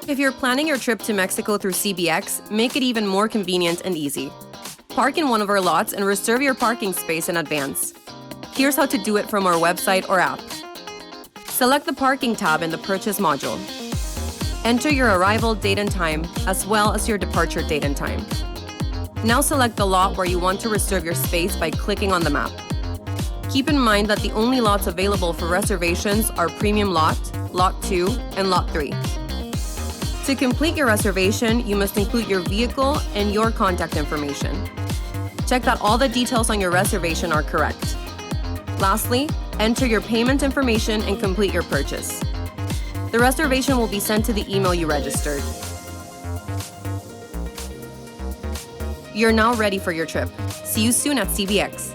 If you're planning your trip to Mexico through CBX, make it even more convenient and easy. Park in one of our lots and reserve your parking space in advance. Here's how to do it from our website or app. Select the Parking tab in the Purchase module. Enter your arrival date and time, as well as your departure date and time. Now select the lot where you want to reserve your space by clicking on the map. Keep in mind that the only lots available for reservations are Premium Lot, Lot 2, and Lot 3. To complete your reservation, you must include your vehicle and your contact information. Check that all the details on your reservation are correct. Lastly, enter your payment information and complete your purchase. The reservation will be sent to the email you registered. You're now ready for your trip. See you soon at CBX.